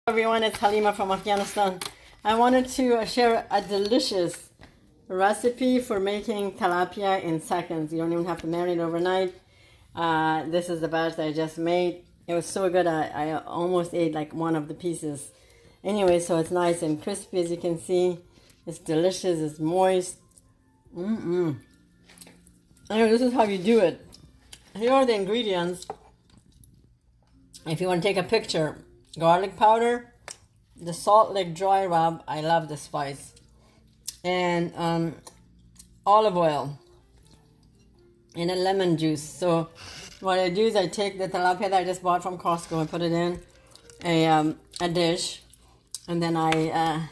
Everyone, it's Halima from Afghanistan. I wanted to share a delicious recipe for making tilapia in seconds. You don't even have to marinate overnight. This is the batch that I just made. It was so good I almost ate like one of the pieces. Anyway, so it's nice and crispy as you can see. It's delicious, it's moist. Anyway, this is how you do it. Here are the ingredients. If you want to take a picture, garlic powder, the Salt Lake dry rub, I love the spice, and olive oil, and a lemon juice. So what I do is I take the tilapia that I just bought from Costco and put it in a dish, and then I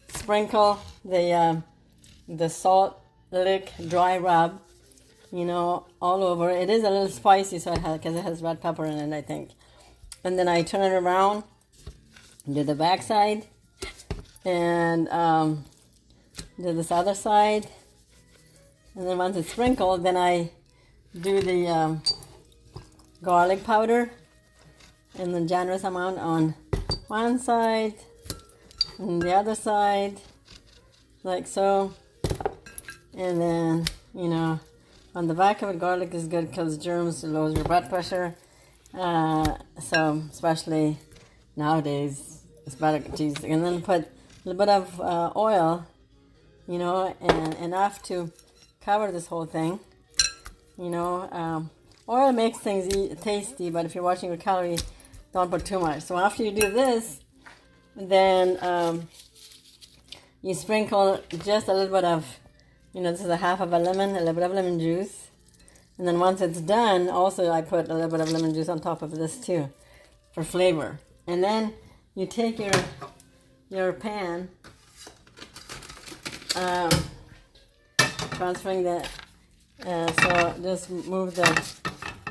sprinkle the Salt Lake dry rub, all over. It is a little spicy, so because it has red pepper in it, I think. And then I turn it around, do the back side, and do this other side. And then once it's sprinkled, then I do the garlic powder in the generous amount on one side and the other side, like so. And then, on the back of it, garlic is good, kills germs, lowers your blood pressure. So especially nowadays, it's better to use. And then put a little bit of oil, and enough to cover this whole thing. Oil makes things tasty, but if you're watching your calories, don't put too much. So after you do this, then you sprinkle just a little bit of, this is a half of a lemon, a little bit of lemon juice. And then once it's done, also I put a little bit of lemon juice on top of this too, for flavor. And then you take your pan, transferring the, so just move the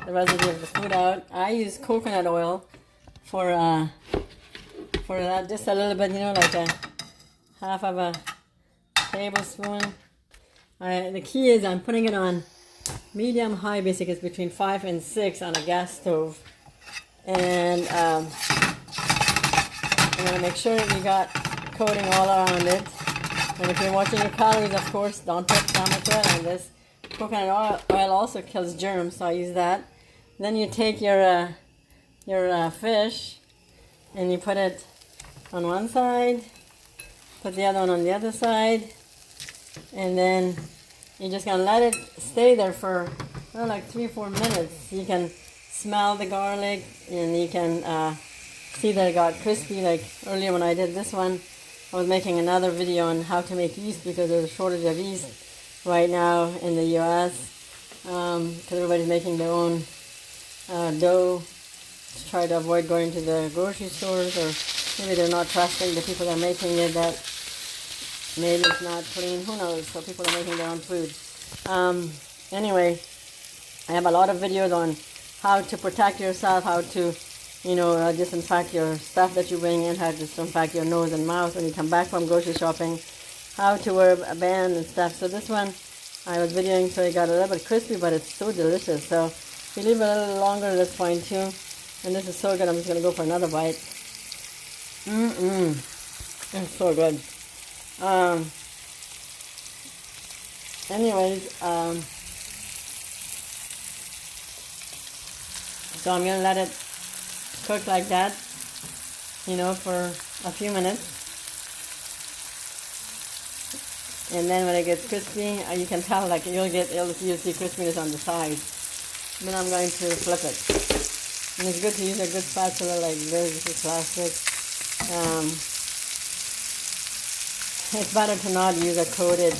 residue of the food out. I use coconut oil for that, just a little bit, like a half of a tablespoon. The key is I'm putting it on medium high, basically it's between 5 and 6 on a gas stove, and I'm going to make sure that you got coating all around it. And if you're watching your calories, of course, don't put that much oil on this. Coconut oil also kills germs, so I use that. Then you take your fish and you put it on one side, put the other one on the other side, and then you're just going to let it stay there for like 3-4 minutes. You can smell the garlic, and you can see that it got crispy. Like earlier when I did this one, I was making another video on how to make yeast, because there's a shortage of yeast right now in the U.S. Because everybody's making their own dough to try to avoid going to the grocery stores, or maybe they're not trusting the people that are making it, that maybe it's not clean, who knows, so people are making their own food. Anyway, I have a lot of videos on how to protect yourself, how to, disinfect your stuff that you bring in, how to disinfect your nose and mouth when you come back from grocery shopping, how to wear a band and stuff. So this one, I was videoing, so it got a little bit crispy, but it's so delicious. So if you leave it a little longer, that's fine too. And this is so good, I'm just going to go for another bite. It's so good. Anyways, so I'm going to let it cook like that, for a few minutes. And then when it gets crispy, you can tell, like, you'll see crispiness on the side. Then I'm going to flip it. And it's good to use a good spatula like this. This is plastic. It's better to not use a coated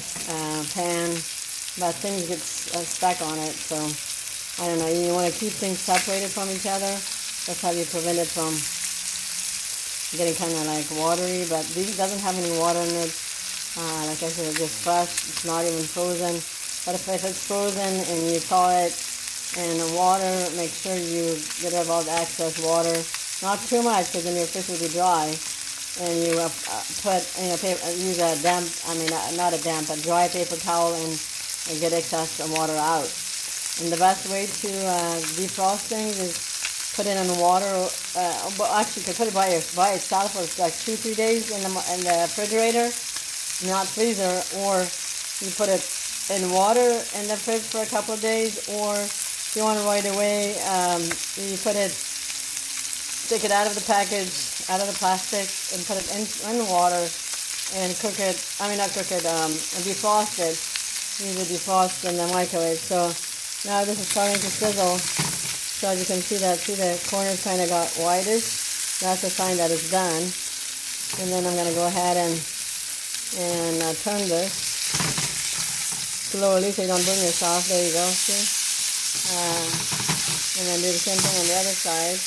pan, but things get stuck on it, so I don't know, you want to keep things separated from each other. That's how you prevent it from getting kind of like watery, but this doesn't have any water in it. Like I said, it's just fresh, it's not even frozen. But if it's frozen and you thaw it in water, make sure you get rid of all the excess water. Not too much, because then your fish will be dry. And you use a damp, not a damp, a dry paper towel, and get excess water out. And the best way to defrost things is put it in water. But actually, you can put it by itself for like 2-3 days in the refrigerator, not freezer, or you put it in water in the fridge for a couple of days, or if you want it right away, you take it out of the package, out of the plastic, and put it in water and cook it. I mean, not cook it, defrost it. Use it defrost in the microwave. So now this is starting to sizzle. So as you can see the corners kind of got whitish. That's a sign that it's done. And then I'm going to go ahead and turn this slowly so you don't burn yourself. There you go. See? And then do the same thing on the other side.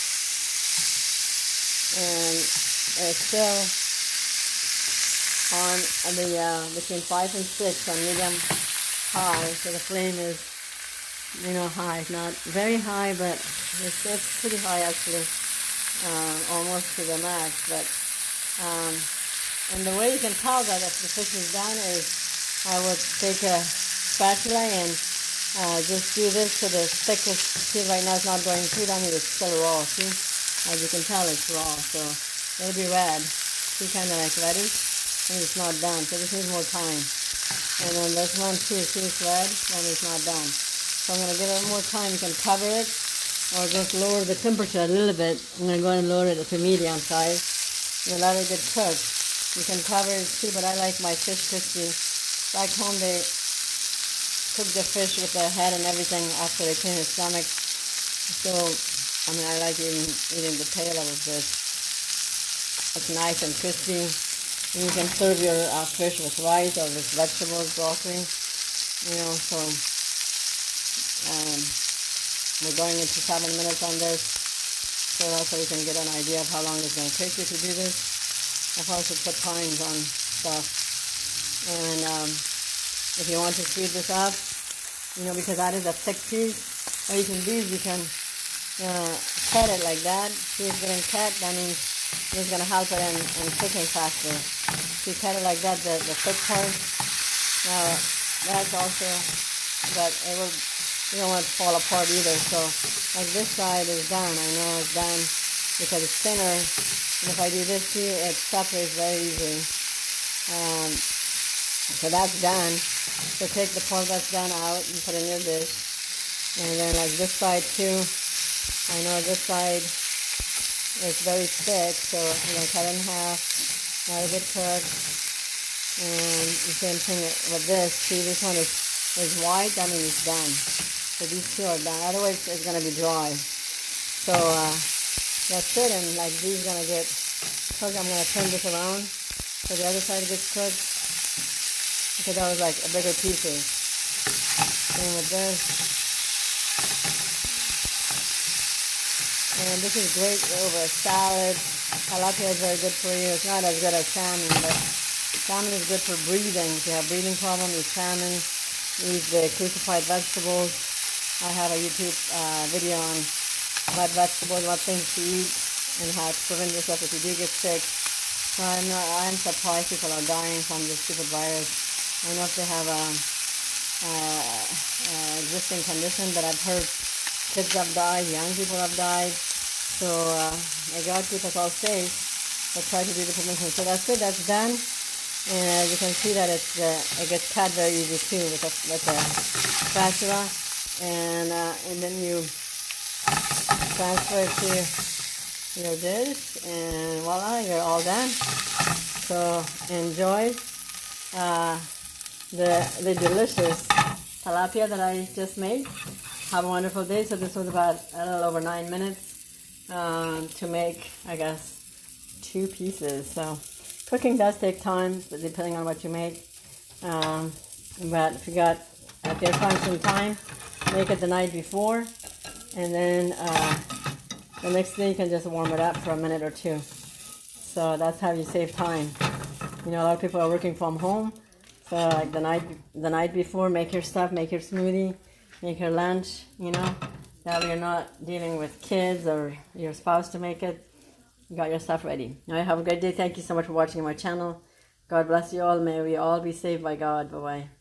And it's still on the between 5 and 6 on medium high, so the flame is high. Not very high, but it's pretty high actually, almost to the max. But and the way you can tell that if the fish is done is I would take a spatula and just do this to the thickest. See, right now it's not going through. That means it's still raw. See. As you can tell, it's raw, so it'll be red. See, kind of like reddish, and it's not done, so this needs more time. And then this one too, see, it's red, and it's not done. So I'm going to give it more time. You can cover it, or just lower the temperature a little bit. I'm going to go ahead and lower it to medium size. And let it get cooked. You can cover it too, but I like my fish crispy. Back home, they cook the fish with the head and everything after they clean the stomach. So I mean, I like eating the tail of this. It's nice and crispy. And you can serve your fish with rice or with vegetables, broccoli. So we're going into 7 minutes on this. So that's how you can get an idea of how long it's going to take you to do this. I've also put times on stuff. And if you want to speed this up, because that is a thick piece, what you can do is you can cut it like that. See, it's getting cut, that means it's going to help it in cooking faster. So you cut it like that, the thick part. Now, that's also, but you don't want it to fall apart either. So, like this side is done. I know it's done because it's thinner. And if I do this, see, it separates very easily. So that's done. So take the part that's done out and put it in your dish. And then like this side too. I know this side is very thick, so I'm going to cut it in half, let it get cooked. And the same thing with this. See, this one is white, that means it's done. So these two are done, otherwise it's going to be dry. So that's it, and like these are going to get cooked. I'm going to turn this around so the other side gets cooked, because that was like a bigger pieces. Same with this. And this is great over a salad. Talapia is very good for you. It's not as good as salmon, but salmon is good for breathing. If you have breathing problems, eat salmon. Eat the crucified vegetables. I have a YouTube video on what vegetables, what things to eat, and how to prevent yourself if you do get sick. So I'm surprised people are dying from this stupid virus. I don't know if they have a existing condition, but I've heard kids have died, young people have died. So may God keep us all safe, but try to do the prevention. So that's it, that's done. And you can see that it gets cut very easy too with a spatula. And then you transfer it to your dish, and voila, you're all done. So enjoy the delicious talapia that I just made. Have a wonderful day. So this was about a little over 9 minutes to make, I guess, 2 pieces. So cooking does take time, depending on what you make. But if you're constant time, make it the night before, and then the next day you can just warm it up for a minute or 2. So that's how you save time. A lot of people are working from home, so like the night before, make your stuff, make your smoothie, make your lunch. That way you're not dealing with kids or your spouse to make it. You got your stuff ready. All right, have a great day. Thank you so much for watching my channel. God bless you all. May we all be saved by God. Bye-bye.